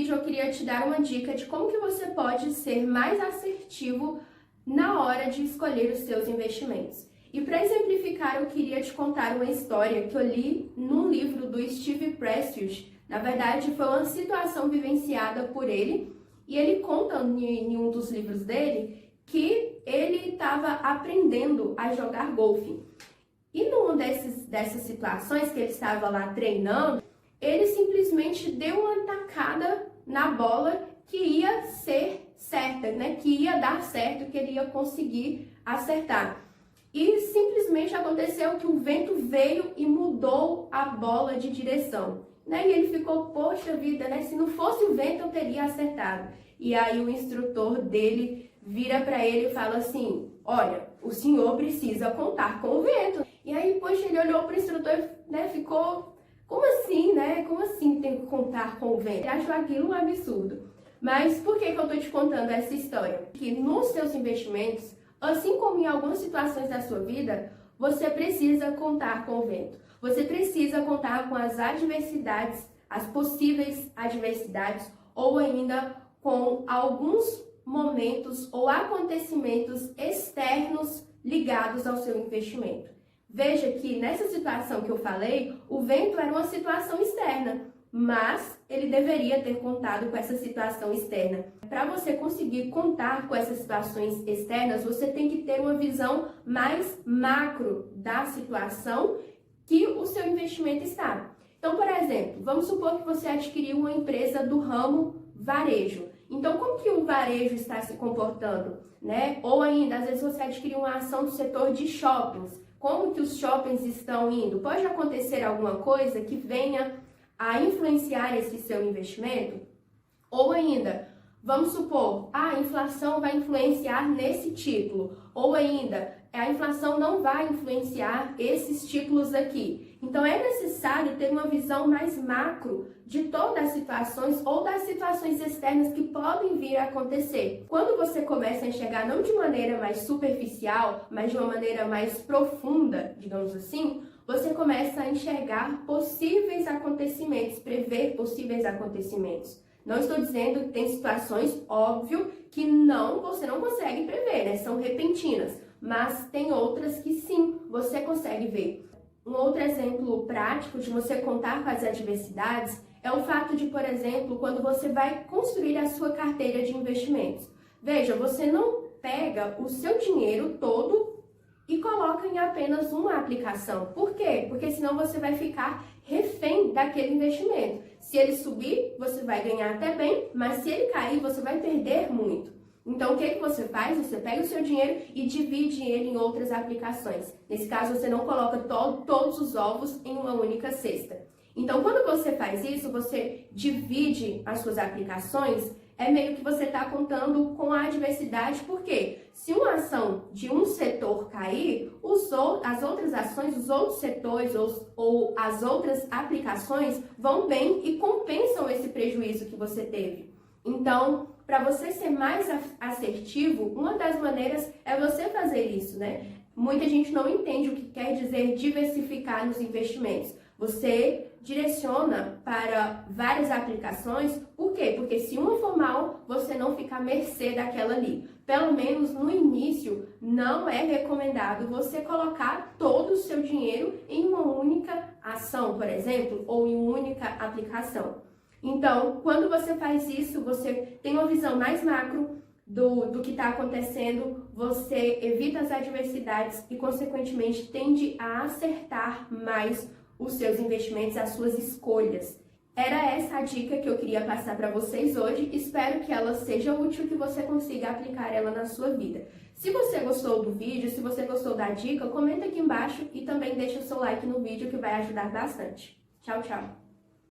vídeo eu queria te dar uma dica de como que você pode ser mais assertivo na hora de escolher os seus investimentos. E para exemplificar, eu queria te contar uma história que eu li num livro do Steve Pressfield. Na verdade, foi uma situação vivenciada por ele, e ele conta em um dos livros dele que ele estava aprendendo a jogar golfe. E numa dessas situações que ele estava lá treinando, ele simplesmente deu uma tacada na bola que ia ser certa, né? Que ia dar certo, que ele ia conseguir acertar. E simplesmente aconteceu que o vento veio e mudou a bola de direção, né? E ele ficou, poxa vida, né? Se não fosse o vento eu teria acertado. E aí o instrutor dele vira para ele e fala assim: olha, o senhor precisa contar com o vento. E aí, poxa, ele olhou para o instrutor, né? Ficou, como assim, né? Como assim tem que contar com o vento? Ele achou aquilo um absurdo. Mas por que eu tô te contando essa história? Que nos seus investimentos, assim como em algumas situações da sua vida, você precisa contar com o vento. Você precisa contar com as adversidades, as possíveis adversidades, ou ainda com alguns momentos ou acontecimentos externos ligados ao seu investimento. Veja que nessa situação que eu falei, o vento era uma situação externa, mas ele deveria ter contado com essa situação externa. Para você conseguir contar com essas situações externas, você tem que ter uma visão mais macro da situação que o seu investimento está. Então, por exemplo, vamos supor que você adquiriu uma empresa do ramo varejo. Então, como que o varejo está se comportando, né? Ou ainda, às vezes você adquiriu uma ação do setor de shoppings. Como que os shoppings estão indo? Pode acontecer alguma coisa que venha a influenciar esse seu investimento? Ou ainda, vamos supor, a inflação vai influenciar nesse título. Ou ainda, a inflação não vai influenciar esses títulos aqui. Então, é necessário ter uma visão mais macro de todas as situações ou das situações externas que podem vir a acontecer. Quando você começa a enxergar não de maneira mais superficial, mas de uma maneira mais profunda, digamos assim, você começa a enxergar possíveis acontecimentos, prever possíveis acontecimentos. Não estou dizendo que tem situações, óbvio, que você não consegue prever, né? São repentinas, mas tem outras que sim, você consegue ver. Um outro exemplo prático de você contar com as adversidades é o fato de, por exemplo, quando você vai construir a sua carteira de investimentos. Veja, você não pega o seu dinheiro todo e coloca em apenas uma aplicação. Por quê? Porque senão você vai ficar refém daquele investimento. Se ele subir, você vai ganhar até bem, mas se ele cair, você vai perder muito. Então, o que você faz? Você pega o seu dinheiro e divide ele em outras aplicações. Nesse caso, você não coloca todos os ovos em uma única cesta. Então, quando você faz isso, você divide as suas aplicações, é meio que você está contando com a adversidade, porque se uma ação de um setor cair, as outras ações, os outros setores ou as outras aplicações vão bem e compensam esse prejuízo que você teve. Então, para você ser mais assertivo, uma das maneiras é você fazer isso, né? Muita gente não entende o que quer dizer diversificar nos investimentos. Você direciona para várias aplicações, por quê? Porque se uma for mal, você não fica à mercê daquela ali. Pelo menos no início, não é recomendado você colocar todo o seu dinheiro em uma única ação, por exemplo, ou em uma única aplicação. Então, quando você faz isso, você tem uma visão mais macro do que está acontecendo, você evita as adversidades e, consequentemente, tende a acertar mais os seus investimentos, as suas escolhas. Era essa a dica que eu queria passar para vocês hoje. Espero que ela seja útil, que você consiga aplicar ela na sua vida. Se você gostou do vídeo, se você gostou da dica, comenta aqui embaixo e também deixa o seu like no vídeo, que vai ajudar bastante. Tchau, tchau!